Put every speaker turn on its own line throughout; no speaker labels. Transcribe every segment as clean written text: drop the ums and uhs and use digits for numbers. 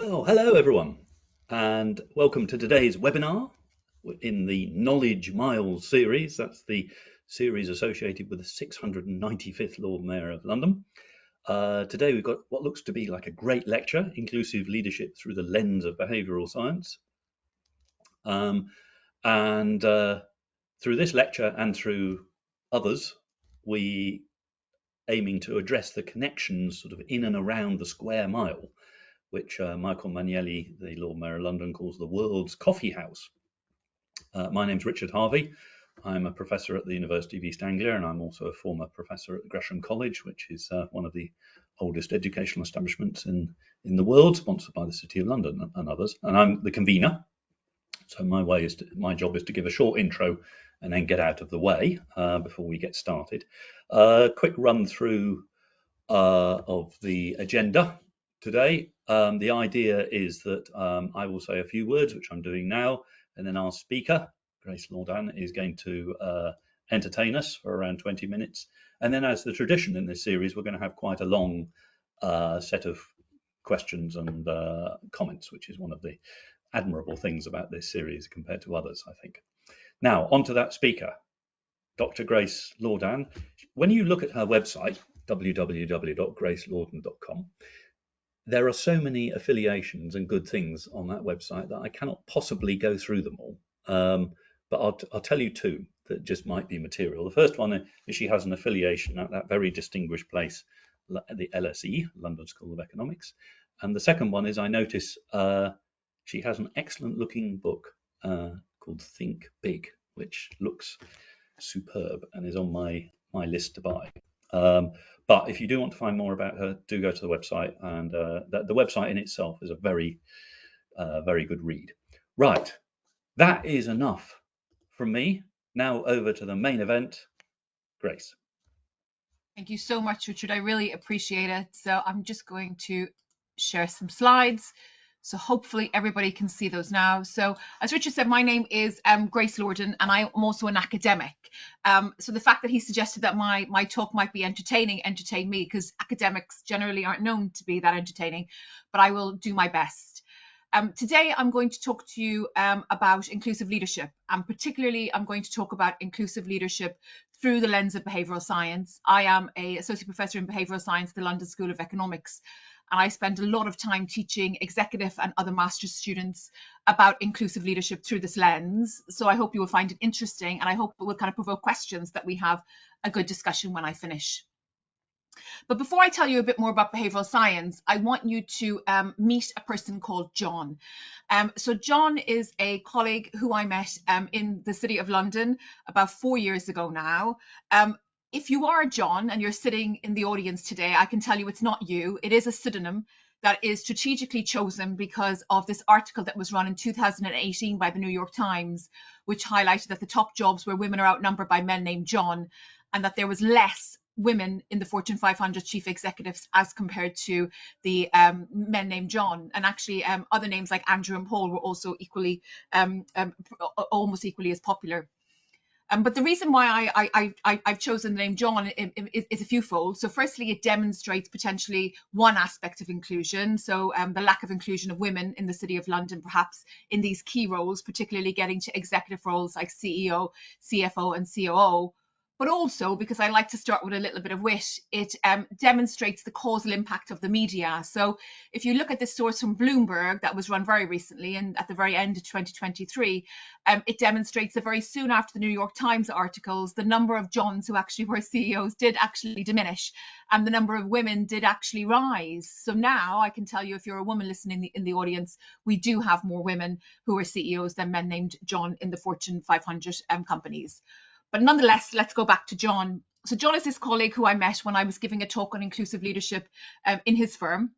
Well, hello everyone, and welcome to today's webinar in the Knowledge Miles series. That's the series associated with the 695th Lord Mayor of London. Today we've got what looks to be like a great lecture, Inclusive Leadership Through the Lens of Behavioural Science. Through this lecture and through others, we aiming to address the connections sort of in and around the square mile, which Michael Magnelli, the Lord Mayor of London, calls the world's coffee house. My name's Richard Harvey. I'm a professor at the University of East Anglia, and I'm also a former professor at Gresham College, which is one of the oldest educational establishments in the world, sponsored by the City of London and others. And I'm the convener. So my job is to give a short intro and then get out of the way before we get started. Quick run through of the agenda today. The idea is that I will say a few words, which I'm doing now, and then our speaker, Grace Lordan, is going to entertain us for around 20 minutes. And then, as the tradition in this series, we're going to have quite a long set of questions and comments, which is one of the admirable things about this series compared to others, I think. Now, on to that speaker, Dr. Grace Lordan. When you look at her website, www.gracelordan.com, there are so many affiliations and good things on that website that I cannot possibly go through them all. But I'll tell you two that just might be material. The first one is she has an affiliation at that very distinguished place, the LSE, London School of Economics. And the second one is I notice she has an excellent looking book called Think Big, which looks superb and is on my list to buy. But if you do want to find more about her, do go to the website, and the website in itself is a very good read. Right, that is enough from me. Now over to the main event, Grace.
Thank you so much, Richard. I really appreciate it. So I'm just going to share some slides. So hopefully everybody can see those now. So as Richard said, my name is Grace Lordan, and I'm also an academic. So the fact that he suggested that my talk might be entertained me, because academics generally aren't known to be that entertaining, but I will do my best. Today I'm going to talk to you about inclusive leadership, and particularly I'm going to talk about inclusive leadership through the lens of behavioural science. I am an associate professor in behavioural science at the London School of Economics, and I spend a lot of time teaching executive and other master's students about inclusive leadership through this lens. So I hope you will find it interesting, and I hope it will kind of provoke questions that we have a good discussion when I finish. But before I tell you a bit more about behavioural science, I want you to meet a person called John. So John is a colleague who I met in the City of London about 4 years ago now. If you are John and you're sitting in the audience today, I can tell you it's not you. It is a pseudonym that is strategically chosen because of this article that was run in 2018 by the New York Times, which highlighted that the top jobs where women are outnumbered by men named John, and that there was less women in the Fortune 500 chief executives as compared to the men named John. And actually other names like Andrew and Paul were also equally, almost equally as popular. But the reason why I've chosen the name John is a fewfold. So firstly, it demonstrates potentially one aspect of inclusion. So the lack of inclusion of women in the City of London, perhaps in these key roles, particularly getting to executive roles like CEO, CFO and COO. But also, because I like to start with a little bit of wit, it demonstrates the causal impact of the media. So if you look at this source from Bloomberg that was run very recently and at the very end of 2023, it demonstrates that very soon after the New York Times articles, the number of Johns who actually were CEOs did actually diminish, and the number of women did actually rise. So now I can tell you, if you're a woman listening in the audience, we do have more women who are CEOs than men named John in the Fortune 500 companies. But nonetheless, let's go back to John. So John is this colleague who I met when I was giving a talk on inclusive leadership in his firm.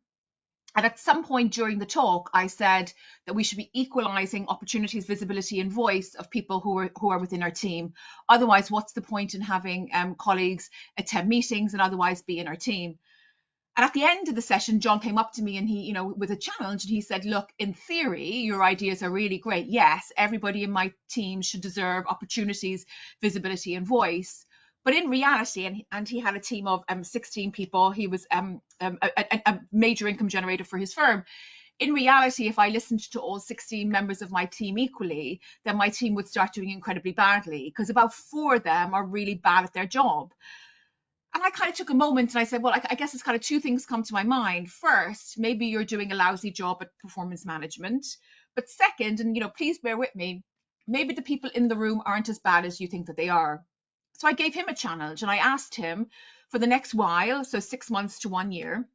And at some point during the talk, I said that we should be equalizing opportunities, visibility and voice of people who are within our team. Otherwise, what's the point in having colleagues attend meetings and otherwise be in our team? And at the end of the session, John came up to me and he, with a challenge, and he said, look, in theory, your ideas are really great. Yes, everybody in my team should deserve opportunities, visibility and voice. But in reality, and he had a team of 16 people, he was a major income generator for his firm. in reality, if I listened to all 16 members of my team equally, then my team would start doing incredibly badly, because about 4 of them are really bad at their job. And I kind of took a moment and I said, well, I guess it's kind of 2 things come to my mind. First, maybe you're doing a lousy job at performance management. But second, and please bear with me, maybe the people in the room aren't as bad as you think that they are. So I gave him a challenge and I asked him for the next while, so 6 months to 1 year,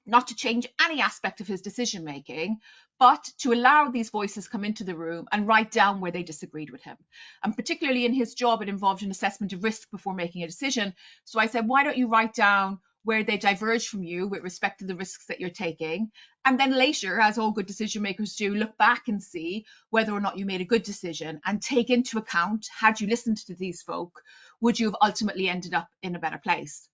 not to change any aspect of his decision making, but to allow these voices come into the room and write down where they disagreed with him. And particularly in his job, it involved an assessment of risk before making a decision. So I said, why don't you write down where they diverge from you with respect to the risks that you're taking? And then later, as all good decision makers do, look back and see whether or not you made a good decision and take into account, had you listened to these folk, would you have ultimately ended up in a better place?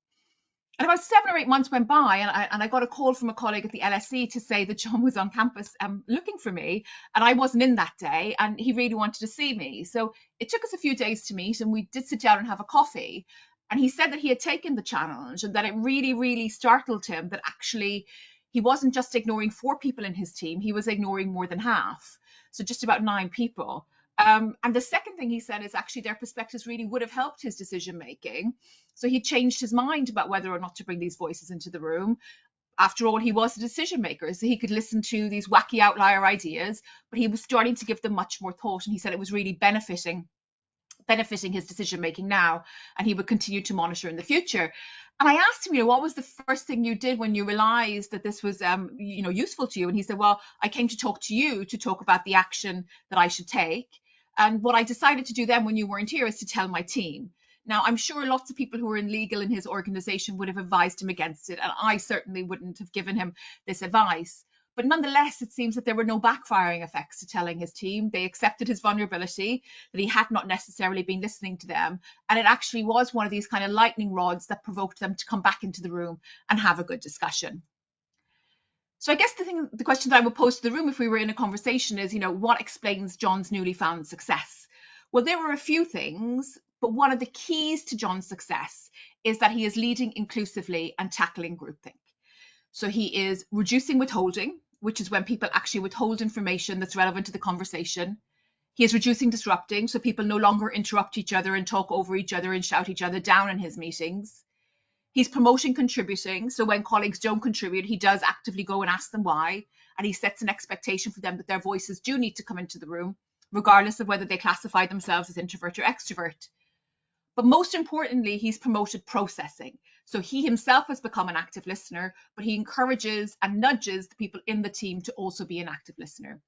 And about 7 or 8 months went by, and I got a call from a colleague at the LSE to say that John was on campus looking for me, and I wasn't in that day, and he really wanted to see me. So it took us a few days to meet, and we did sit down and have a coffee. And he said that he had taken the challenge and that it really, really startled him that actually he wasn't just ignoring 4 people in his team, he was ignoring more than half. So just about 9 people. And the second thing he said is actually their perspectives really would have helped his decision making. So he changed his mind about whether or not to bring these voices into the room. After all, he was a decision maker, so he could listen to these wacky outlier ideas, but he was starting to give them much more thought. And he said it was really benefiting his decision making now, and he would continue to monitor in the future. And I asked him, what was the first thing you did when you realized that this was, useful to you? And he said, well, I came to talk to you to talk about the action that I should take. And what I decided to do then when you weren't here is to tell my team. Now, I'm sure lots of people who are legal in his organization would have advised him against it, and I certainly wouldn't have given him this advice. But nonetheless, it seems that there were no backfiring effects to telling his team. They accepted his vulnerability, that he had not necessarily been listening to them. And it actually was one of these kind of lightning rods that provoked them to come back into the room and have a good discussion. So I guess the question that I would pose to the room if we were in a conversation is, what explains John's newly found success? Well, there were a few things, but one of the keys to John's success is that he is leading inclusively and tackling groupthink. So he is reducing withholding, which is when people actually withhold information that's relevant to the conversation. He is reducing disrupting, so people no longer interrupt each other and talk over each other and shout each other down in his meetings. He's promoting contributing, so when colleagues don't contribute, he does actively go and ask them why, and he sets an expectation for them that their voices do need to come into the room, regardless of whether they classify themselves as introvert or extrovert. But most importantly, he's promoted processing. So he himself has become an active listener, but he encourages and nudges the people in the team to also be an active listener.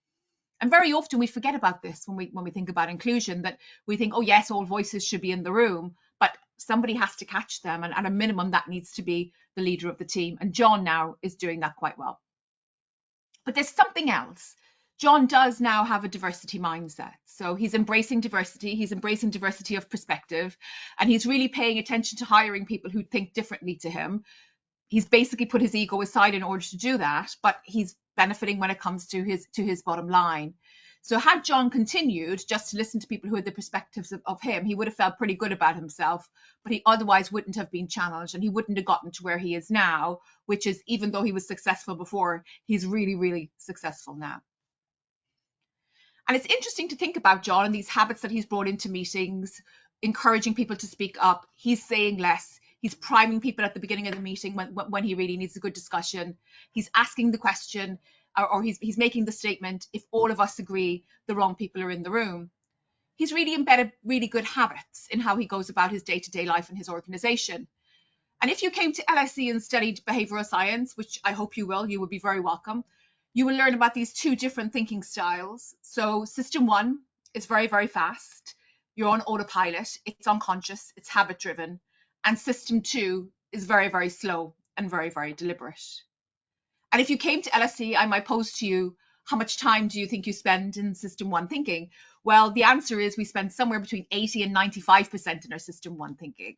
And very often we forget about this when we think about inclusion, that we think, oh yes, all voices should be in the room, but somebody has to catch them. And at a minimum, that needs to be the leader of the team. And John now is doing that quite well. But there's something else. John does now have a diversity mindset. So he's embracing diversity of perspective, and he's really paying attention to hiring people who think differently to him. He's basically put his ego aside in order to do that, but he's benefiting when it comes to his bottom line. So had John continued just to listen to people who had the perspectives of him, he would have felt pretty good about himself, but he otherwise wouldn't have been challenged, and he wouldn't have gotten to where he is now, which is, even though he was successful before, he's really, really successful now. And it's interesting to think about John and these habits that he's brought into meetings, encouraging people to speak up. He's saying less. He's priming people at the beginning of the meeting when he really needs a good discussion. He's asking the question, or he's making the statement, if all of us agree, the wrong people are in the room. He's really embedded really good habits in how he goes about his day-to-day life in his organization. And if you came to LSE and studied behavioural science, which I hope you will, you would be very welcome, you will learn about these 2 different thinking styles. So system 1 is very, very fast. You're on autopilot. It's unconscious. It's habit driven. And system 2 is very, very slow and very, very deliberate. And if you came to LSE, I might pose to you, how much time do you think you spend in system 1 thinking? Well, the answer is we spend somewhere between 80 and 95% in our system 1 thinking.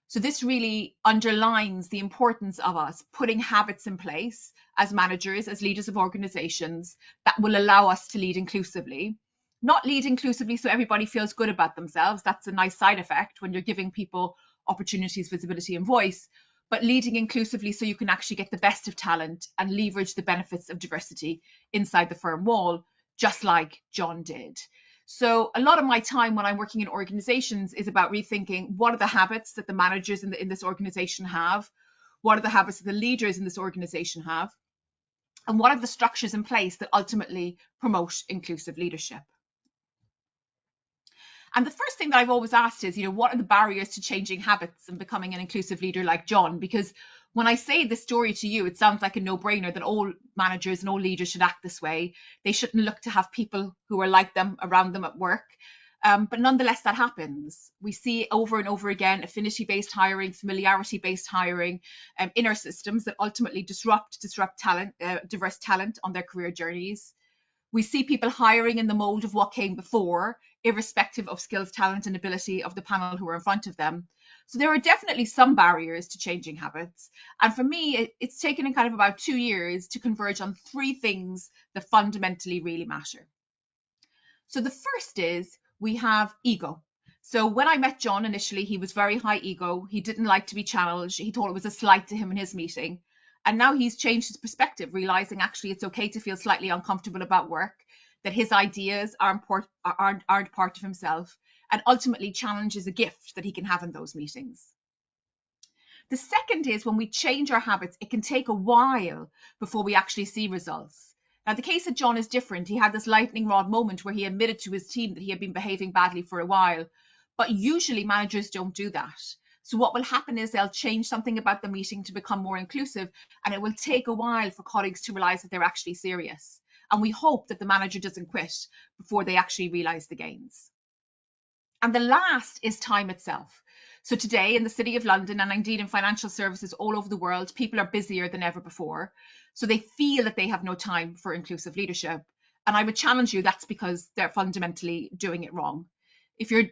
So this really underlines the importance of us putting habits in place as managers, as leaders of organizations, that will allow us to lead inclusively. Not lead inclusively so everybody feels good about themselves. That's a nice side effect when you're giving people opportunities, visibility, and voice. but leading inclusively so you can actually get the best of talent and leverage the benefits of diversity inside the firm wall, just like John did. So a lot of my time when I'm working in organizations is about rethinking what are the habits that the managers in this organization have, what are the habits that the leaders in this organization have, and what are the structures in place that ultimately promote inclusive leadership. And the first thing that I've always asked is, what are the barriers to changing habits and becoming an inclusive leader like John? Because when I say this story to you, it sounds like a no-brainer that all managers and all leaders should act this way. They shouldn't look to have people who are like them around them at work. But nonetheless, that happens. We see over and over again affinity-based hiring, familiarity-based hiring in our systems that ultimately disrupt talent, diverse talent on their career journeys. We see people hiring in the mold of what came before, irrespective of skills, talent, and ability of the panel who are in front of them. So there are definitely some barriers to changing habits. And for me, it's taken kind of about 2 years to converge on 3 things that fundamentally really matter. So the first is we have ego. So when I met John initially, he was very high ego. He didn't like to be challenged. He thought it was a slight to him in his meeting. And now he's changed his perspective, realizing actually it's okay to feel slightly uncomfortable about work, that his ideas aren't part of himself, and ultimately challenge is a gift that he can have in those meetings. The second is when we change our habits, it can take a while before we actually see results. Now, the case of John is different. He had this lightning rod moment where he admitted to his team that he had been behaving badly for a while, but usually managers don't do that. So what will happen is they'll change something about the meeting to become more inclusive, and it will take a while for colleagues to realize that they're actually serious. And we hope that the manager doesn't quit before they actually realize the gains. And the last is time itself. So today in the City of London, and indeed in financial services all over the world, people are busier than ever before. So they feel that they have no time for inclusive leadership. And I would challenge you, that's because they're fundamentally doing it wrong. If you're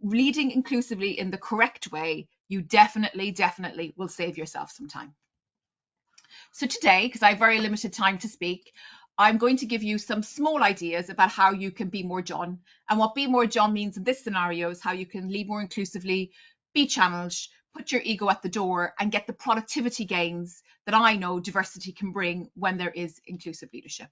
leading inclusively in the correct way, you definitely will save yourself some time. So today, because I have very limited time to speak, I'm going to give you some small ideas about how you can be more John. And what be more John means in this scenario is how you can lead more inclusively, be challenged, put your ego at the door, and get the productivity gains that I know diversity can bring when there is inclusive leadership.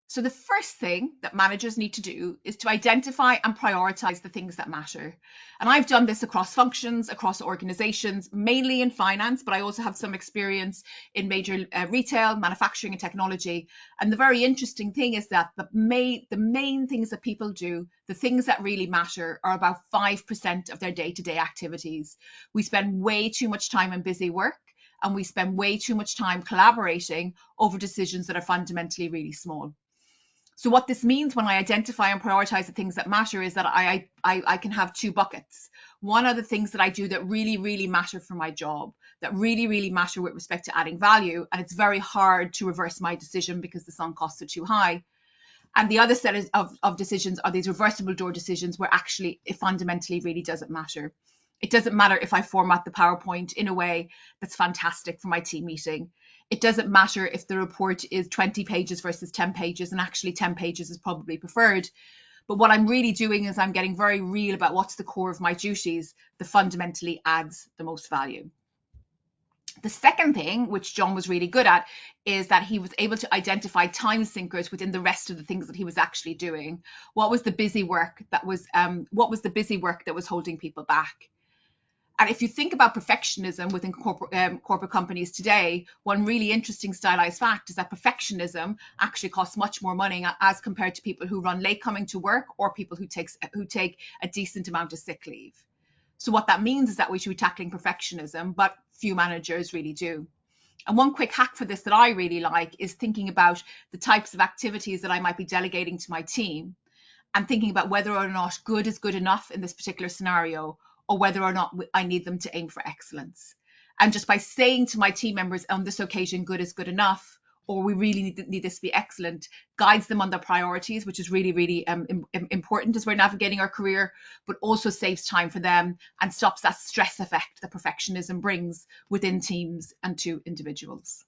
So the first thing that managers need to do is to identify and prioritize the things that matter. And I've done this across functions, across organizations, mainly in finance, but I also have some experience in major retail, manufacturing, and technology. And the very interesting thing is that the main things that people do, the things that really matter, are about 5% of their day-to-day activities. We spend way too much time in busy work, and we spend way too much time collaborating over decisions that are fundamentally really small. So what this means when I identify and prioritize the things that matter is that I can have 2 buckets. One are the things that I do that really matter for my job, that really matter with respect to adding value. And it's very hard to reverse my decision because the sunk costs are too high. And the other set of decisions are these reversible door decisions where actually it fundamentally really doesn't matter. It doesn't matter if I format the PowerPoint in a way that's fantastic for my team meeting. It doesn't matter if the report is 20 pages versus 10 pages, and actually 10 pages is probably preferred. But what I'm really doing is I'm getting very real about what's the core of my duties that fundamentally adds the most value. The second thing, which John was really good at, is that he was able to identify time sinkers within the rest of the things that he was actually doing. What was the busy work that was holding people back? And if you think about perfectionism within corporate companies today, one really interesting stylized fact is that perfectionism actually costs much more money as compared to people who run late coming to work or people who take a decent amount of sick leave. So what that means is that we should be tackling perfectionism, but few managers really do. And one quick hack for this that I really like is thinking about the types of activities that I might be delegating to my team and thinking about whether or not good is good enough in this particular scenario, or whether or not I need them to aim for excellence. And just by saying to my team members on this occasion, good is good enough, or we really need this to be excellent, guides them on their priorities, which is really important as we're navigating our career, but also saves time for them and stops that stress effect that perfectionism brings within teams and to individuals.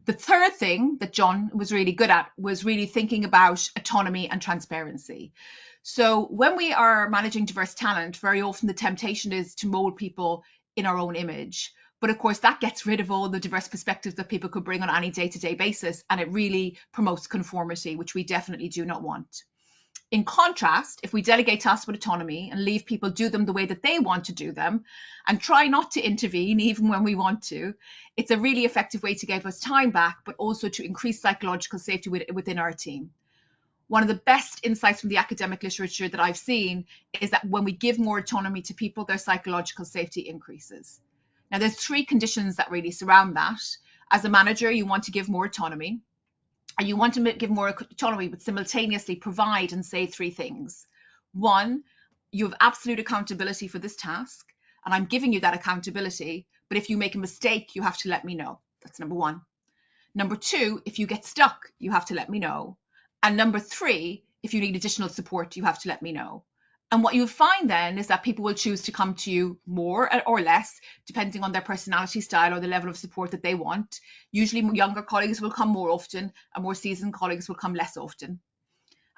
The third thing that John was really good at was really thinking about autonomy and transparency. So when we are managing diverse talent, very often the temptation is to mold people in our own image. But of course, that gets rid of all the diverse perspectives that people could bring on any day-to-day basis, and it really promotes conformity, which we definitely do not want. In contrast, if we delegate tasks with autonomy and leave people do them the way that they want to do them and try not to intervene even when we want to, it's a really effective way to give us time back, but also to increase psychological safety within our team. One of the best insights from the academic literature that I've seen is that when we give more autonomy to people, their psychological safety increases. Now, there's 3 conditions that really surround that. As a manager, you want to give more autonomy. And you want to give more autonomy, but simultaneously provide and say 3 things. 1, you have absolute accountability for this task, and I'm giving you that accountability, but if you make a mistake, you have to let me know. That's number 1. Number 2, if you get stuck, you have to let me know. And number 3, if you need additional support, you have to let me know. And what you'll find then is that people will choose to come to you more or less, depending on their personality style or the level of support that they want. Usually younger colleagues will come more often, and more seasoned colleagues will come less often.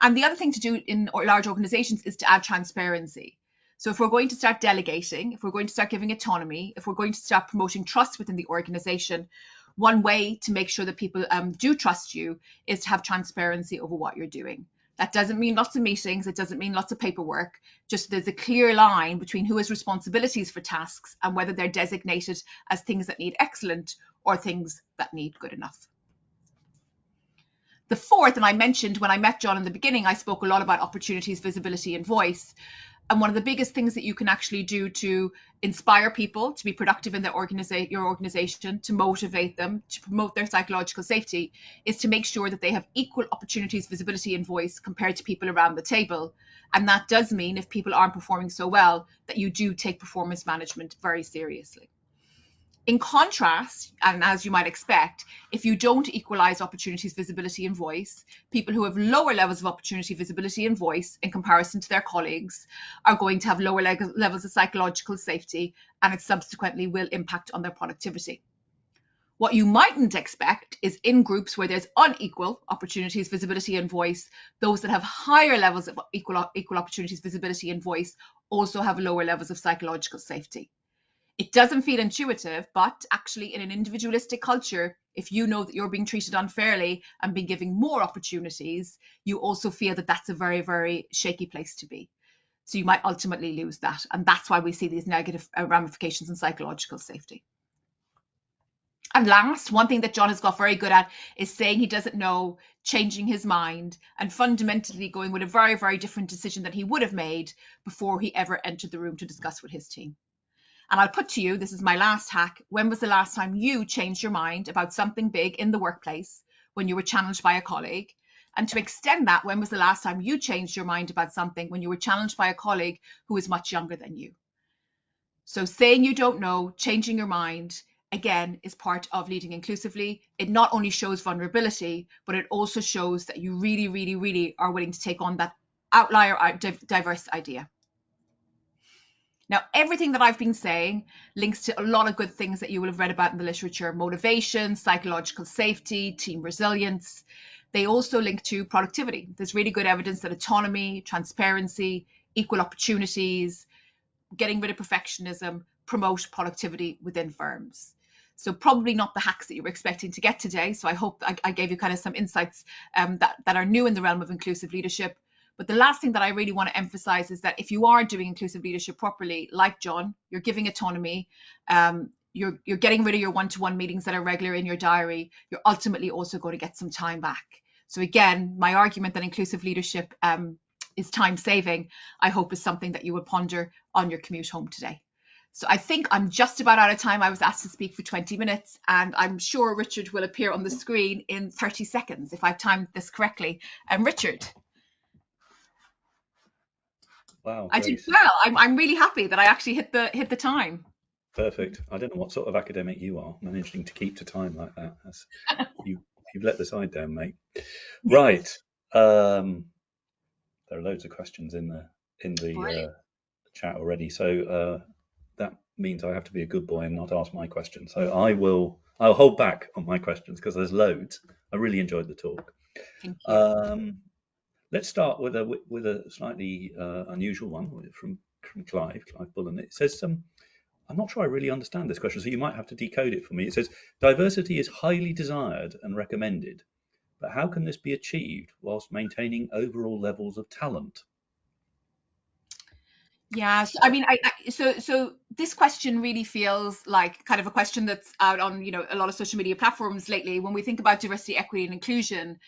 And the other thing to do in large organizations is to add transparency. So if we're going to start delegating, if we're going to start giving autonomy, if we're going to start promoting trust within the organization, one way to make sure that people do trust you is to have transparency over what you're doing. That doesn't mean lots of meetings. It doesn't mean lots of paperwork. Just there's a clear line between who has responsibilities for tasks and whether they're designated as things that need excellent or things that need good enough. The fourth, and I mentioned when I met John in the beginning, I spoke a lot about opportunities, visibility, and voice. And one of the biggest things that you can actually do to inspire people to be productive in your organization, to motivate them, to promote their psychological safety, is to make sure that they have equal opportunities, visibility, and voice compared to people around the table. And that does mean if people aren't performing so well, that you do take performance management very seriously. In contrast, and as you might expect, if you don't equalize opportunities, visibility, and voice, people who have lower levels of opportunity, visibility, and voice in comparison to their colleagues are going to have lower levels of psychological safety, and it subsequently will impact on their productivity. What you mightn't expect is in groups where there's unequal opportunities, visibility, and voice, those that have higher levels of equal opportunities, visibility, and voice also have lower levels of psychological safety. It doesn't feel intuitive, but actually in an individualistic culture, if you know that you're being treated unfairly and being given more opportunities, you also feel that that's a very, very shaky place to be. So you might ultimately lose that. And that's why we see these negative ramifications in psychological safety. And last, one thing that John has got very good at is saying he doesn't know, changing his mind, and fundamentally going with a very, very different decision that he would have made before he ever entered the room to discuss with his team. And I'll put to you, this is my last hack. When was the last time you changed your mind about something big in the workplace when you were challenged by a colleague? And to extend that, when was the last time you changed your mind about something when you were challenged by a colleague who is much younger than you? So saying you don't know, changing your mind, again, is part of leading inclusively. It not only shows vulnerability, but it also shows that you really, really, really are willing to take on that outlier, diverse idea. Now, everything that I've been saying links to a lot of good things that you will have read about in the literature: motivation, psychological safety, team resilience. They also link to productivity. There's really good evidence that autonomy, transparency, equal opportunities, getting rid of perfectionism promote productivity within firms. So probably not the hacks that you were expecting to get today. So I hope I gave you kind of some insights that are new in the realm of inclusive leadership. But the last thing that I really want to emphasize is that if you are doing inclusive leadership properly, like John, you're giving autonomy, you're getting rid of your one-to-one meetings that are regular in your diary, you're ultimately also going to get some time back. So again, my argument that inclusive leadership is time saving, I hope is something that you will ponder on your commute home today. So I think I'm just about out of time. I was asked to speak for 20 minutes, and I'm sure Richard will appear on the screen in 30 seconds if I've timed this correctly. Richard.
Wow,
I
Grace.
did well. I'm really happy that I actually hit the time.
Perfect. I don't know what sort of academic you are, managing to keep to time like that. You've let the side down, mate. Right. There are loads of questions in the chat already, so that means I have to be a good boy and not ask my question. So I'll hold back on my questions because there's loads. I really enjoyed the talk.
Thank you.
Let's start with a slightly unusual one from Clive Bullen. It says, I'm not sure I really understand this question, so you might have to decode it for me. It says diversity is highly desired and recommended, but how can this be achieved whilst maintaining overall levels of talent?
Yeah, so, I mean, so this question really feels like kind of a question that's out on, a lot of social media platforms lately. When we think about diversity, equity, and inclusion,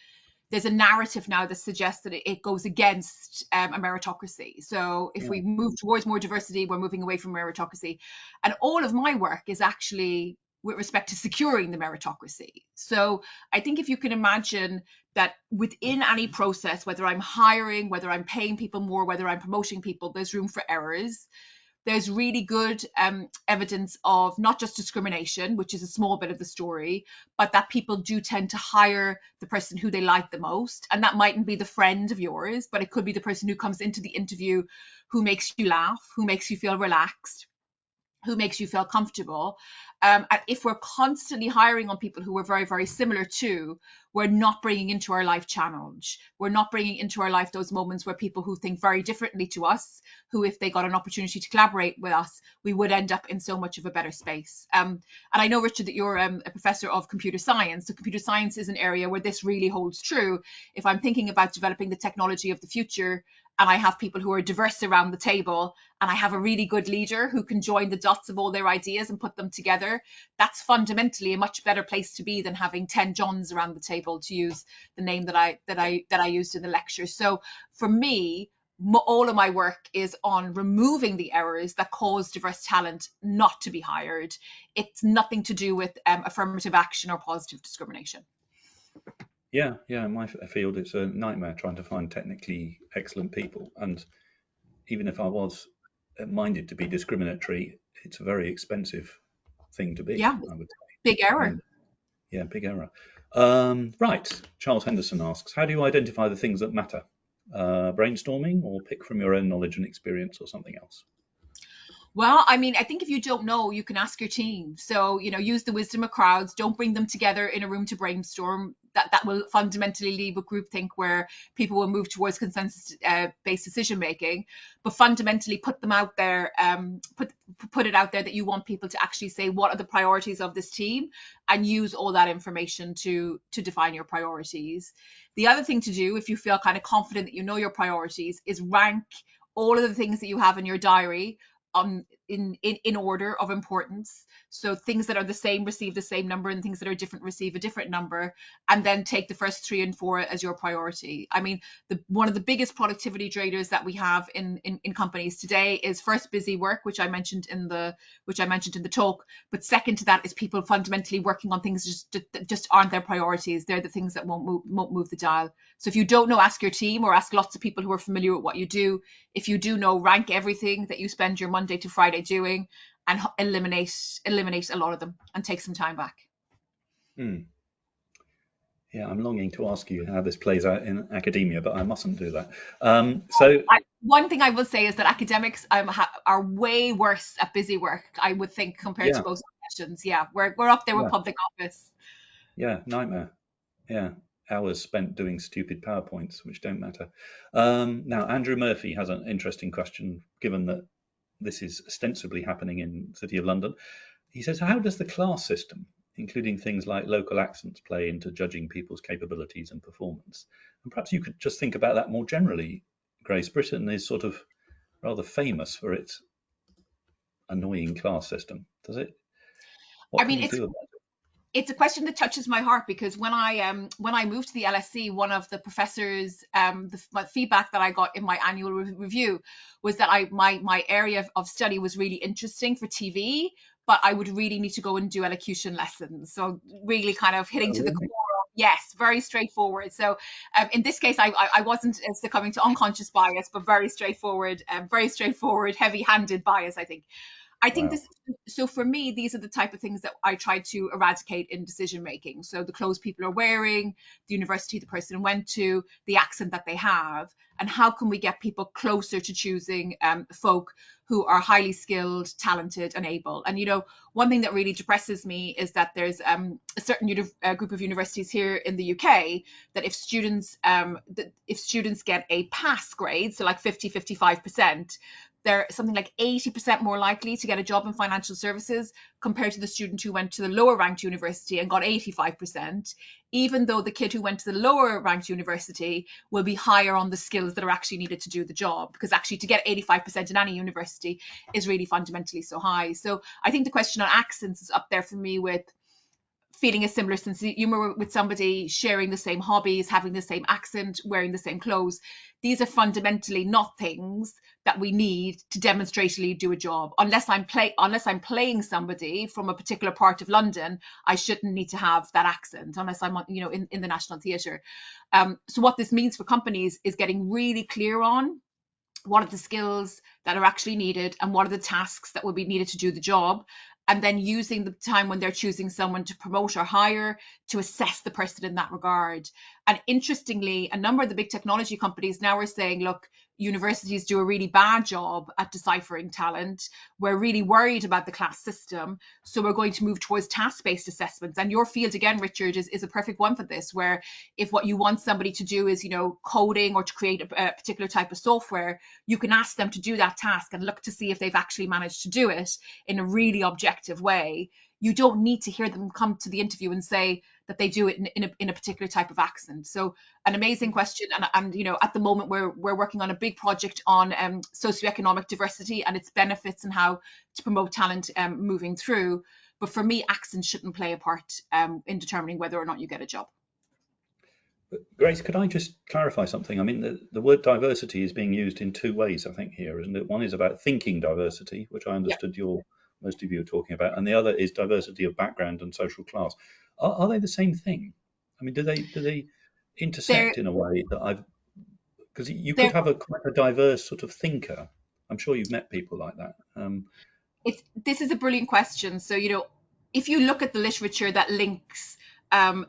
there's a narrative now that suggests that it goes against a meritocracy. So if
Yeah,
we move towards more diversity, we're moving away from meritocracy. And all of my work is actually with respect to securing the meritocracy. So I think if you can imagine that within any process, whether I'm hiring, whether I'm paying people more, whether I'm promoting people, there's room for errors. There's really good evidence of not just discrimination, which is a small bit of the story, but that people do tend to hire the person who they like the most. And that mightn't be the friend of yours, but it could be the person who comes into the interview who makes you laugh, who makes you feel relaxed, who makes you feel comfortable. And if we're constantly hiring on people who we're very, very similar to, we're not bringing into our life challenge. We're not bringing into our life those moments where people who think very differently to us, who, if they got an opportunity to collaborate with us, we would end up in so much of a better space. And I know, Richard, that you're a professor of computer science. So computer science is an area where this really holds true. If I'm thinking about developing the technology of the future, and I have people who are diverse around the table, and I have a really good leader who can join the dots of all their ideas and put them together, that's fundamentally a much better place to be than having 10 Johns around the table, to use the name that I used in the lecture. So for me, all of my work is on removing the errors that cause diverse talent not to be hired. It's nothing to do with affirmative action or positive discrimination.
yeah. In my field, it's a nightmare trying to find technically excellent people, and even if I was minded to be discriminatory, it's a very expensive thing to be,
Yeah,
I would
big
say.
error.
Yeah, big error. Right. Charles Henderson asks, how do you identify the things that matter? Brainstorming or pick from your own knowledge and experience or something else?
Well, I mean, I think if you don't know, you can ask your team. So, use the wisdom of crowds. Don't bring them together in a room to brainstorm. That will fundamentally leave a groupthink where people will move towards consensus based decision making. But fundamentally, put them out there. Put it out there that you want people to actually say what are the priorities of this team, and use all that information to define your priorities. The other thing to do, if you feel kind of confident that you know your priorities, is rank all of the things that you have in your diary in order of importance. So things that are the same receive the same number, and things that are different receive a different number, and then take the first 3 and 4 as your priority. I mean, one of the biggest productivity drainers that we have in companies today is first busy work, which I mentioned in the talk. But second to that is people fundamentally working on things that just aren't their priorities. They're the things that won't move the dial. So if you don't know, ask your team or ask lots of people who are familiar with what you do. If you do know, rank everything that you spend your Monday to Friday doing, and eliminate a lot of them, and take some time back.
Hmm. Yeah, I'm longing to ask you how this plays out in academia, but I mustn't do that.
One thing I will say is that academics are way worse at busy work, I would think, compared to
Yeah,
most professions. Yeah, we're up there with
yeah,
public office.
yeah, nightmare. Yeah, hours spent doing stupid PowerPoints, which don't matter. Now, Andrew Murphy has an interesting question, given that this is ostensibly happening in the City of London. He says, how does the class system, including things like local accents, play into judging people's capabilities and performance? And perhaps you could just think about that more generally. Grace, Britain is sort of rather famous for its annoying class system. Does it?
I
What can
mean,
we do about it?
it's a question that touches my heart, because when I moved to the LSE, one of the professors, the feedback that I got in my annual review was that my area of study was really interesting for TV, but I would really need to go and do elocution lessons. So really kind of hitting
Oh,
to the core.
really?
Yes, very straightforward. So in this case, I wasn't succumbing to unconscious bias, but very straightforward, heavy-handed bias, I think. I think
Wow.
this, so for me, these are the type of things that I try to eradicate in decision making. So the clothes people are wearing, the university the person went to, the accent that they have, and how can we get people closer to choosing folk who are highly skilled, talented, and able. And one thing that really depresses me is that there's a certain group of universities here in the UK that if students get a pass grade, so like 50, 55%, they're something like 80% more likely to get a job in financial services compared to the student who went to the lower ranked university and got 85%, even though the kid who went to the lower ranked university will be higher on the skills that are actually needed to do the job, because actually to get 85% in any university is really fundamentally so high. So I think the question on accents is up there for me with feeling a similar sense of humor with somebody, sharing the same hobbies, having the same accent, wearing the same clothes. These are fundamentally not things that we need to demonstratively do a job. Unless I'm playing somebody from a particular part of London, I shouldn't need to have that accent unless I'm in the National Theatre. So what this means for companies is getting really clear on what are the skills that are actually needed and what are the tasks that will be needed to do the job, and then using the time when they're choosing someone to promote or hire to assess the person in that regard. And interestingly, a number of the big technology companies now are saying, look, universities do a really bad job at deciphering talent. We're really worried about the class system, so we're going to move towards task-based assessments. And your field, again, Richard, is a perfect one for this, where if what you want somebody to do is, coding or to create a particular type of software, you can ask them to do that task and look to see if they've actually managed to do it in a really objective way. You don't need to hear them come to the interview and say that they do it in a particular type of accent. So an amazing question. And at the moment we're working on a big project on socioeconomic diversity and its benefits and how to promote talent moving through. But for me, accent shouldn't play a part in determining whether or not you get a job.
Grace, could I just clarify something? I mean, the word diversity is being used in two ways, I think, here, isn't it? One is about thinking diversity, which I understood most of you are talking about, and the other is diversity of background and social class. Are they the same thing? I mean, do they intersect in a way that because you could have quite a diverse sort of thinker. I'm sure you've met people like that.
This is a brilliant question. So, if you look at the literature that links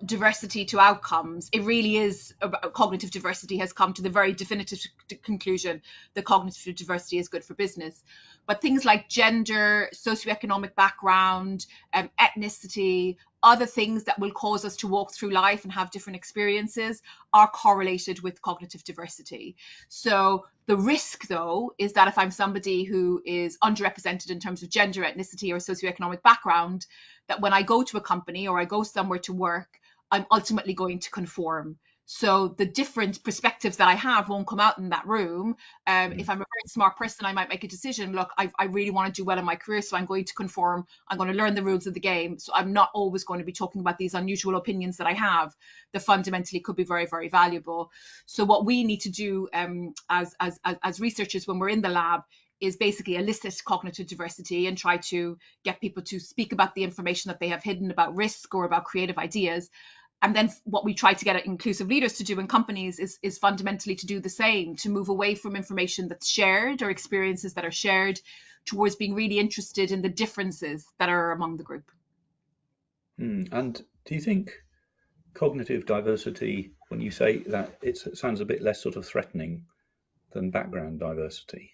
diversity to outcomes, it really is cognitive diversity has come to the very definitive conclusion that cognitive diversity is good for business. But things like gender, socioeconomic background, ethnicity, other things that will cause us to walk through life and have different experiences are correlated with cognitive diversity. So the risk, though, is that if I'm somebody who is underrepresented in terms of gender, ethnicity, or socioeconomic background, that when I go to a company or I go somewhere to work, I'm ultimately going to conform. So the different perspectives that I have won't come out in that room. If I'm a very smart person, I might make a decision. Look, I really want to do well in my career, so I'm going to conform. I'm going to learn the rules of the game. So I'm not always going to be talking about these unusual opinions that I have that fundamentally could be very, very valuable. So what we need to do as researchers when we're in the lab is basically elicit cognitive diversity and try to get people to speak about the information that they have hidden about risk or about creative ideas. And then what we try to get inclusive leaders to do in companies is fundamentally to do the same, to move away from information that's shared or experiences that are shared towards being really interested in the differences that are among the group.
And do you think cognitive diversity, when you say that, it sounds a bit less sort of threatening than background diversity,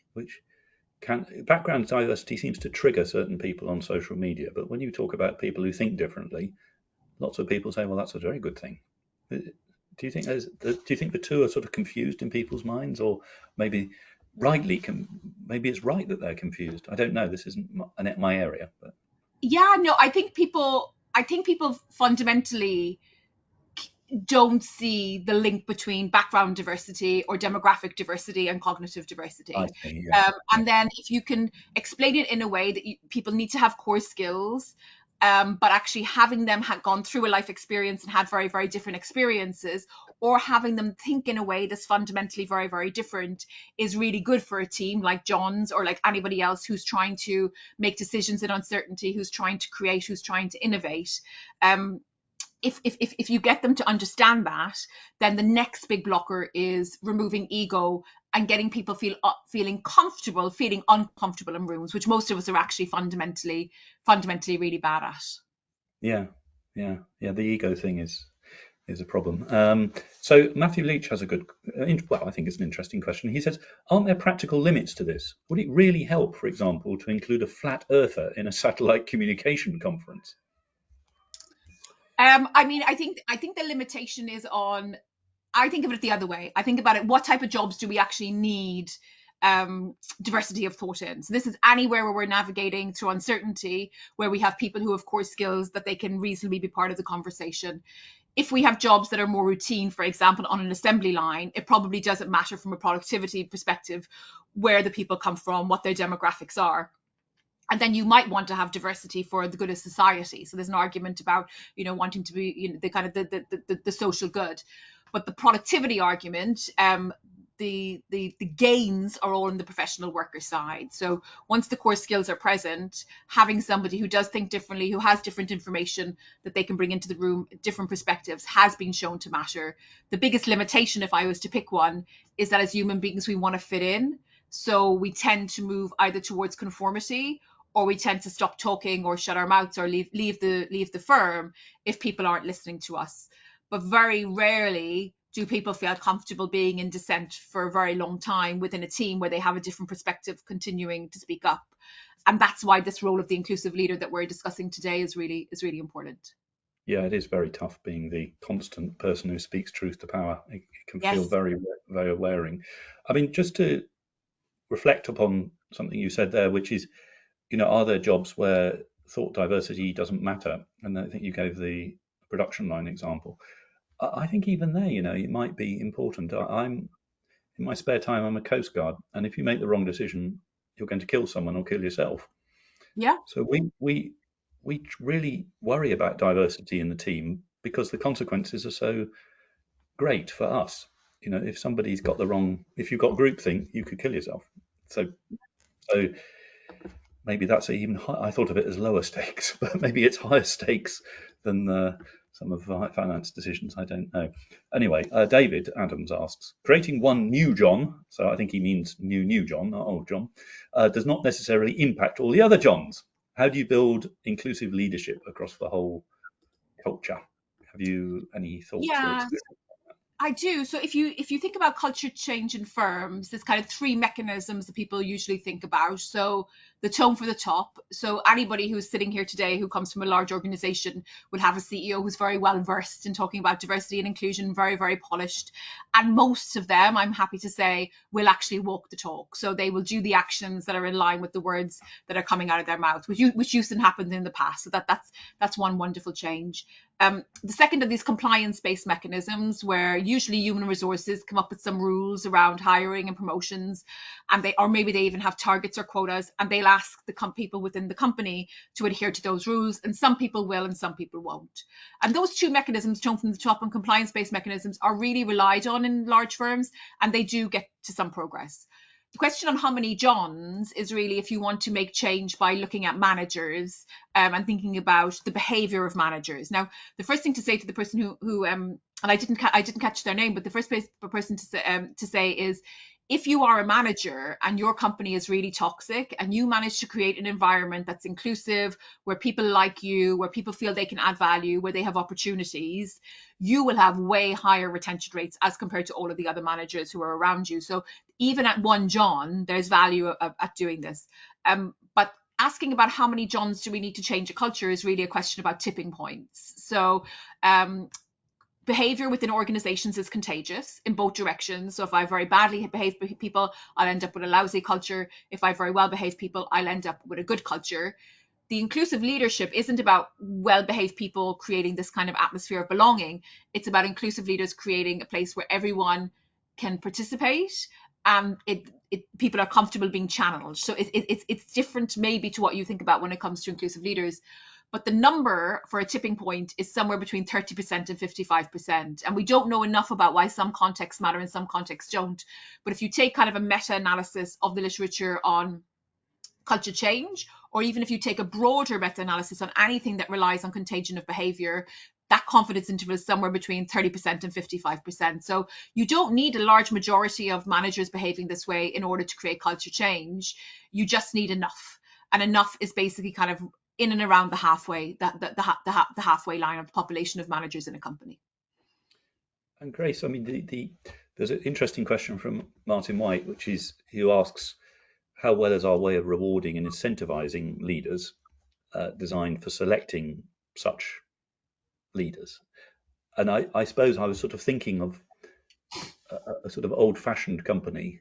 background diversity seems to trigger certain people on social media, but when you talk about people who think differently, lots of people say, well, that's a very good thing. Do you think the two are sort of confused in people's minds, or maybe it's right that they're confused? I don't know. This isn't my area, but
yeah, no, I think people fundamentally don't see the link between background diversity or demographic diversity and cognitive diversity.
I see, yeah.
And then if you can explain it in a way that people need to have core skills, but actually having them gone through a life experience and had very, very different experiences, or having them think in a way that's fundamentally very, very different is really good for a team like John's or like anybody else who's trying to make decisions in uncertainty, who's trying to create, who's trying to innovate. If you get them to understand that, then the next big blocker is removing ego and getting people feeling comfortable, feeling uncomfortable in rooms, which most of us are actually fundamentally really bad at.
Yeah. The ego thing is a problem. So Matthew Leach has I think it's an interesting question. He says, aren't there practical limits to this? Would it really help, for example, to include a flat earther in a satellite communication conference?
I think the limitation is on, I think of it the other way. I think about it, what type of jobs do we actually need diversity of thought in. So this is anywhere where we're navigating through uncertainty, where we have people who have core skills that they can reasonably be part of the conversation. If we have jobs that are more routine, for example, on an assembly line, it probably doesn't matter from a productivity perspective where the people come from, what their demographics are. And then you might want to have diversity for the good of society. So there's an argument about, wanting to be, the kind of the social good. But the productivity argument, the gains are all on the professional worker side. So once the core skills are present, having somebody who does think differently, who has different information that they can bring into the room, different perspectives, has been shown to matter. The biggest limitation, if I was to pick one, is that as human beings, we want to fit in. So we tend to move either towards conformity, or we tend to stop talking or shut our mouths or leave the firm if people aren't listening to us. But very rarely do people feel comfortable being in dissent for a very long time within a team where they have a different perspective continuing to speak up. And that's why this role of the inclusive leader that we're discussing today is really important.
Yeah, it is very tough being the constant person who speaks truth to power. It can
Yes.
feel very, very wearing. I mean, just to reflect upon something you said there, which is, are there jobs where thought diversity doesn't matter? And I think you gave the production line example. I think even there, it might be important. I'm in my spare time, I'm a Coast Guard, and if you make the wrong decision, you're going to kill someone or kill yourself.
Yeah.
So we really worry about diversity in the team because the consequences are so great for us. If somebody's got if you've got groupthink, you could kill yourself. So maybe that's even high. I thought of it as lower stakes, but maybe it's higher stakes than some of finance decisions. I don't know. Anyway, David Adams asks, creating one new John, so I think he means new John, not old John, does not necessarily impact all the other Johns. How do you build inclusive leadership across the whole culture? Have you any thoughts or
Yeah.
experience?
I do. So if you think about culture change in firms, there's kind of three mechanisms that people usually think about. So the tone for the top. So anybody who's sitting here today who comes from a large organization will have a CEO who's very well versed in talking about diversity and inclusion, very, very polished. And most of them, I'm happy to say, will actually walk the talk. So they will do the actions that are in line with the words that are coming out of their mouth, which used to happen in the past. So that's one wonderful change. The second of these compliance-based mechanisms, where usually human resources come up with some rules around hiring and promotions, and maybe they even have targets or quotas, and they'll ask the people within the company to adhere to those rules, and some people will and some people won't. And those two mechanisms, tone from the top and compliance-based mechanisms, are really relied on in large firms, and they do get to some progress. The question on how many Johns is really if you want to make change by looking at managers and thinking about the behavior of managers. Now, the first thing to say to the person who and I didn't catch their name, but the first person to say is, if you are a manager and your company is really toxic and you manage to create an environment that's inclusive, where people like you, where people feel they can add value, where they have opportunities, you will have way higher retention rates as compared to all of the other managers who are around you. So even at one John, there's value at doing this. But asking about how many Johns do we need to change a culture is really a question about tipping points. So behavior within organizations is contagious in both directions. So if I very badly behave people, I'll end up with a lousy culture. If I very well behave people, I'll end up with a good culture. The inclusive leadership isn't about well-behaved people creating this kind of atmosphere of belonging. It's about inclusive leaders creating a place where everyone can participate and people are comfortable being channeled. So it's different maybe to what you think about when it comes to inclusive leaders. But the number for a tipping point is somewhere between 30% and 55%. And we don't know enough about why some contexts matter and some contexts don't. But if you take kind of a meta-analysis of the literature on culture change, or even if you take a broader meta-analysis on anything that relies on contagion of behavior, that confidence interval is somewhere between 30% and 55%. So you don't need a large majority of managers behaving this way in order to create culture change. You just need enough. And enough is basically kind of in and around the halfway line of the population of managers in a company.
And Grace, I mean, there's an interesting question from Martin White, which is, who asks, how well is our way of rewarding and incentivizing leaders designed for selecting such leaders? And I suppose I was sort of thinking of a sort of old-fashioned company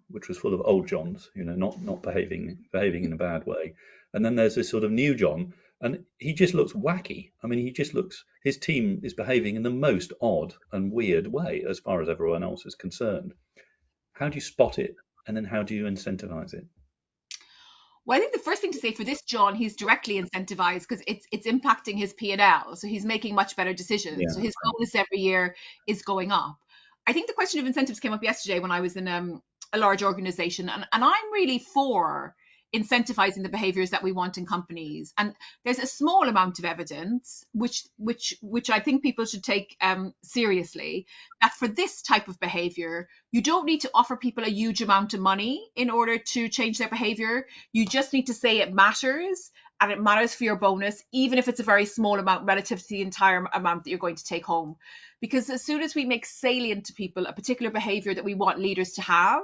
which was full of old Johns, not behaving in a bad way. And then there's this sort of new John, and he just looks wacky. I mean, his team is behaving in the most odd and weird way as far as everyone else is concerned. How do you spot it, and then how do you incentivize it?
Well, I think the first thing to say for this John, he's directly incentivized because it's impacting his P&L. So he's making much better decisions.
Yeah,
So his bonus every year is going up. I think the question of incentives came up yesterday when I was in a large organization, and I'm really for incentivizing the behaviors that we want in companies. And there's a small amount of evidence, which I think people should take seriously, that for this type of behavior, you don't need to offer people a huge amount of money in order to change their behavior. You just need to say it matters, and it matters for your bonus, even if it's a very small amount relative to the entire amount that you're going to take home. Because as soon as we make salient to people a particular behavior that we want leaders to have,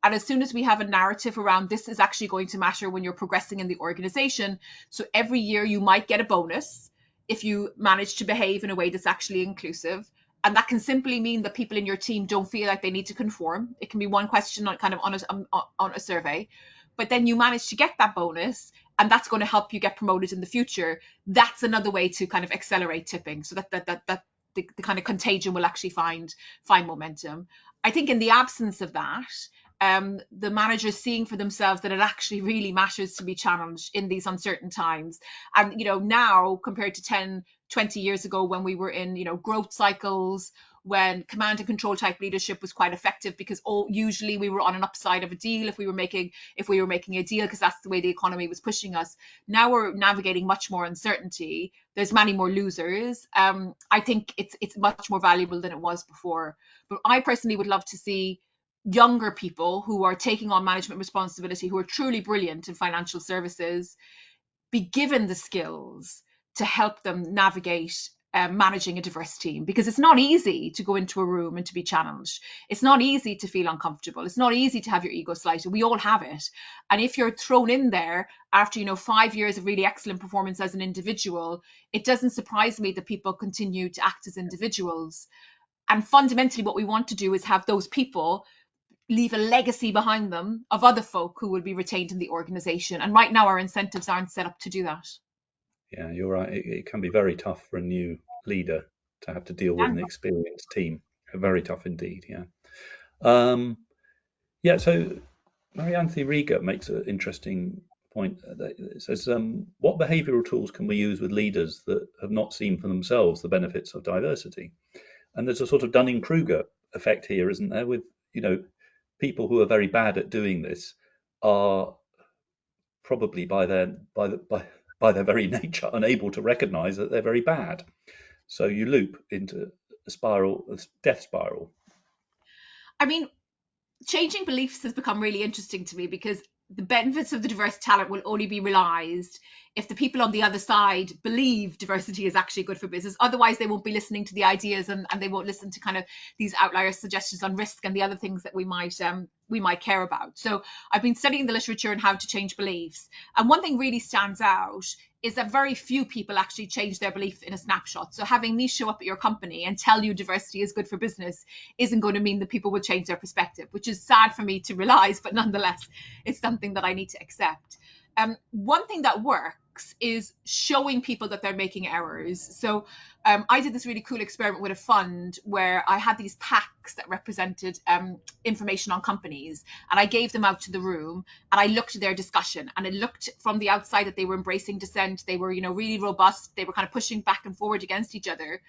and as soon as we have a narrative around this is actually going to matter when you're progressing in the organization, so every year you might get a bonus if you manage to behave in a way that's actually inclusive. And that can simply mean that people in your team don't feel like they need to conform. It can be one question on a survey, but then you manage to get that bonus, and that's going to help you get promoted in the future. That's another way to kind of accelerate tipping, so that the kind of contagion will actually find momentum. I think in the absence of that, the managers seeing for themselves that it actually really matters to be challenged in these uncertain times. And, now compared to 10, 20 years ago when we were in, growth cycles, when command and control type leadership was quite effective because usually we were on an upside of a deal if we were making a deal, because that's the way the economy was pushing us. Now we're navigating much more uncertainty. There's many more losers. I think it's much more valuable than it was before. But I personally would love to see younger people who are taking on management responsibility, who are truly brilliant in financial services, be given the skills to help them navigate managing a diverse team, because it's not easy to go into a room and to be challenged. It's not easy to feel uncomfortable. It's not easy to have your ego slighted. We all have it. And if you're thrown in there after 5 years of really excellent performance as an individual, it doesn't surprise me that people continue to act as individuals. And fundamentally what we want to do is have those people leave a legacy behind them of other folk who will be retained in the organization. And right now our incentives aren't set up to do that.
Yeah, you're right. It can be very tough for a new leader to have to deal with an experienced team. Very tough indeed. Yeah. Yeah. So Marianthi Riga makes an interesting point. It says, "What behavioural tools can we use with leaders that have not seen for themselves the benefits of diversity?" And there's a sort of Dunning-Kruger effect here, isn't there? With people who are very bad at doing this are probably by their very nature unable to recognize that they're very bad. So you loop into a death spiral.
I mean, changing beliefs has become really interesting to me, because the benefits of the diverse talent will only be realized if the people on the other side believe diversity is actually good for business. Otherwise, they won't be listening to the ideas, and they won't listen to kind of these outlier suggestions on risk and the other things that we might care about. So I've been studying the literature on how to change beliefs. And one thing really stands out is that very few people actually change their belief in a snapshot. So having me show up at your company and tell you diversity is good for business isn't going to mean that people will change their perspective, which is sad for me to realize, but nonetheless, it's something that I need to accept. One thing that works is showing people that they're making errors. So I did this really cool experiment with a fund where I had these packs that represented information on companies, and I gave them out to the room, and I looked at their discussion, and it looked from the outside that they were embracing dissent. They were, really robust. They were kind of pushing back and forward against each other.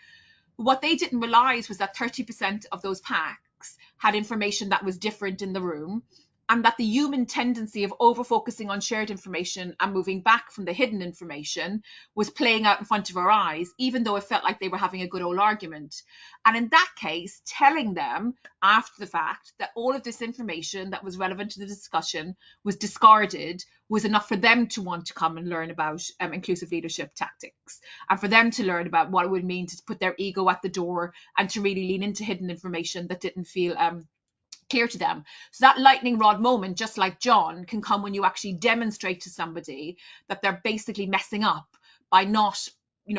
What they didn't realize was that 30% of those packs had information that was different in the room, and that the human tendency of over-focusing on shared information and moving back from the hidden information was playing out in front of our eyes, even though it felt like they were having a good old argument. And in that case, telling them after the fact that all of this information that was relevant to the discussion was discarded was enough for them to want to come and learn about inclusive leadership tactics, and for them to learn about what it would mean to put their ego at the door and to really lean into hidden information that didn't feel clear to them. So that lightning rod moment, just like John, can come when you actually demonstrate to somebody that they're basically messing up by not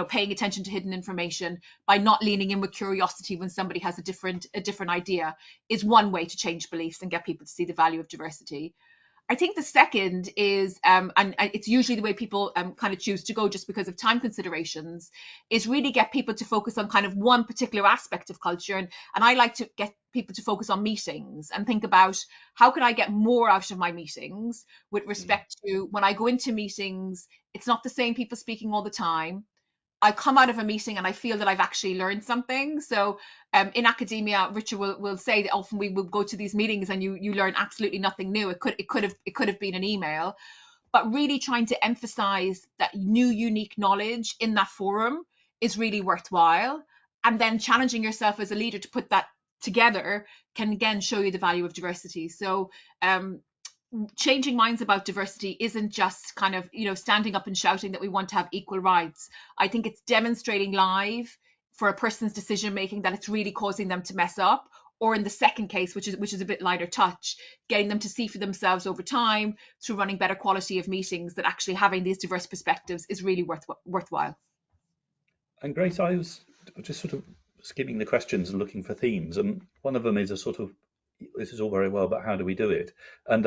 paying attention to hidden information, by not leaning in with curiosity when somebody has a different idea, is one way to change beliefs and get people to see the value of diversity. I think the second is, and it's usually the way people kind of choose to go just because of time considerations, is really get people to focus on kind of one particular aspect of culture. And I like to get people to focus on meetings and think about how can I get more out of my meetings with respect to when I go into meetings, it's not the same people speaking all the time. I come out of a meeting and I feel that I've actually learned something. So in academia, Richard will say that often we will go to these meetings and you learn absolutely nothing new. It could have been an email, but really trying to emphasize that new unique knowledge in that forum is really worthwhile. And then challenging yourself as a leader to put that together can again show you the value of diversity. So changing minds about diversity isn't just kind of standing up and shouting that we want to have equal rights. I think it's demonstrating live for a person's decision making that it's really causing them to mess up, or in the second case, which is a bit lighter touch, getting them to see for themselves over time through running better quality of meetings that actually having these diverse perspectives is really worthwhile.
And Grace, I was just sort of skimming the questions and looking for themes, and one of them is a sort of, this is all very well, but how do we do it? And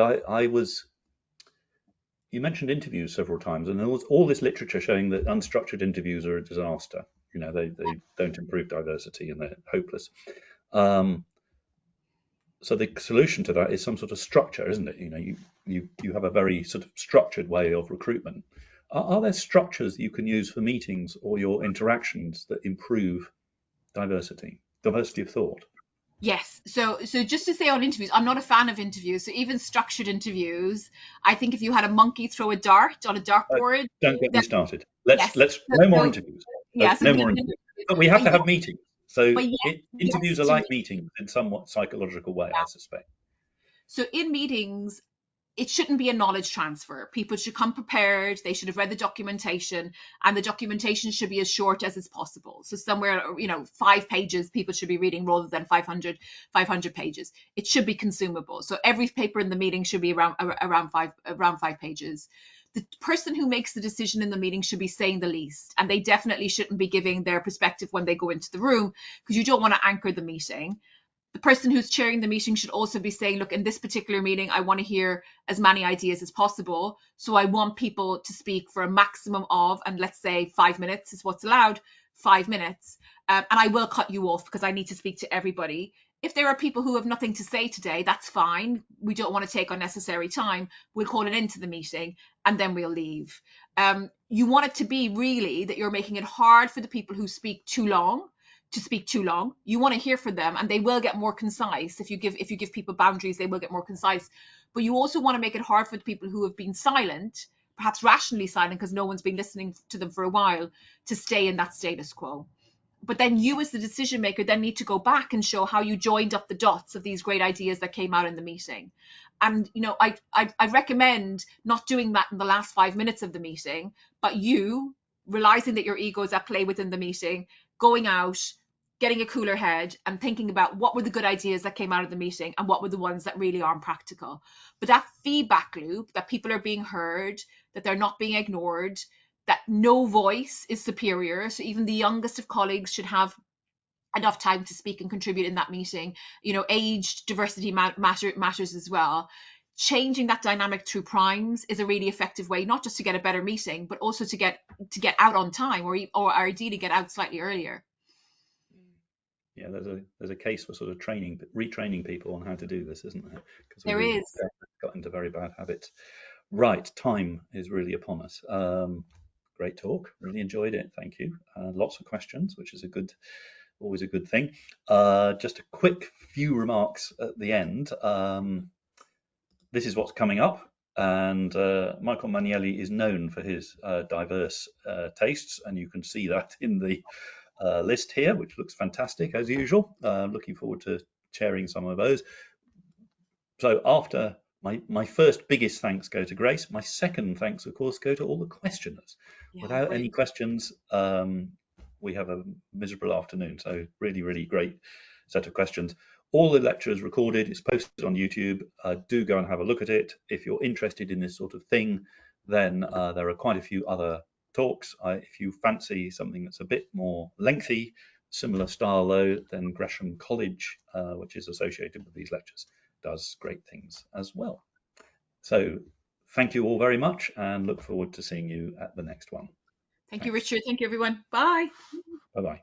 you mentioned interviews several times, and there was all this literature showing that unstructured interviews are a disaster. They don't improve diversity and they're hopeless. So the solution to that is some sort of structure, isn't it? You have a very sort of structured way of recruitment. Are there structures you can use for meetings or your interactions that improve diversity of thought?
Yes. So just to say on interviews, I'm not a fan of interviews. So even structured interviews, I think if you had a monkey throw a dart on a dartboard,
Don't get me started.
yes.
Let's no more interviews.
Yes.
No more interviews. But we have to have meetings. So interviews are like meetings in somewhat psychological way, I suspect.
So in meetings, it shouldn't be a knowledge transfer. People should come prepared. They should have read the documentation, and the documentation should be as short as is possible. So somewhere, 5 pages people should be reading rather than 500 pages. It should be consumable. So every paper in the meeting should be around 5 pages. The person who makes the decision in the meeting should be saying the least, and they definitely shouldn't be giving their perspective when they go into the room, because you don't want to anchor the meeting. The person who's chairing the meeting should also be saying, look, in this particular meeting, I want to hear as many ideas as possible. So I want people to speak for a maximum of, and let's say 5 minutes is what's allowed, 5 minutes. And I will cut you off because I need to speak to everybody. If there are people who have nothing to say today, that's fine. We don't want to take unnecessary time. We'll call it into the meeting and then we'll leave. You want it to be really that you're making it hard for the people who speak too long to speak too long. You want to hear from them, and they will get more concise. If you give people boundaries, they will get more concise. But you also want to make it hard for the people who have been silent, perhaps rationally silent because no one's been listening to them for a while, to stay in that status quo. But then you as the decision maker then need to go back and show how you joined up the dots of these great ideas that came out in the meeting. And I recommend not doing that in the last 5 minutes of the meeting, but you realizing that your ego is at play within the meeting, going out, getting a cooler head and thinking about what were the good ideas that came out of the meeting and what were the ones that really aren't practical. But that feedback loop, that people are being heard, that they're not being ignored, that no voice is superior. So even the youngest of colleagues should have enough time to speak and contribute in that meeting. Age, diversity matters as well. Changing that dynamic through primes is a really effective way, not just to get a better meeting, but also to get out on time, or ideally get out slightly earlier.
Yeah, there's a case for sort of retraining people on how to do this, isn't there? Because
there is.
Got into very bad habits. Right, time is really upon us. Great talk, really enjoyed it. Thank you. Lots of questions, which is always a good thing. Just a quick few remarks at the end. This is what's coming up, and Michael Manielli is known for his diverse tastes, and you can see that in the list here, which looks fantastic as usual. Looking forward to sharing some of those. So after my first biggest thanks go to Grace, my second thanks of course go to all the questioners. Without any questions, we have a miserable afternoon. So really great set of questions. All the lectures recorded, it's posted on YouTube. Do go and have a look at it. If you're interested in this sort of thing, then there are quite a few other talks. If you fancy something that's a bit more lengthy, similar style though, then Gresham College, which is associated with these lectures, does great things as well. So thank you all very much and look forward to seeing you at the next one.
Thank you,
Thanks.
Richard. Thank you, everyone. Bye.
Bye-bye.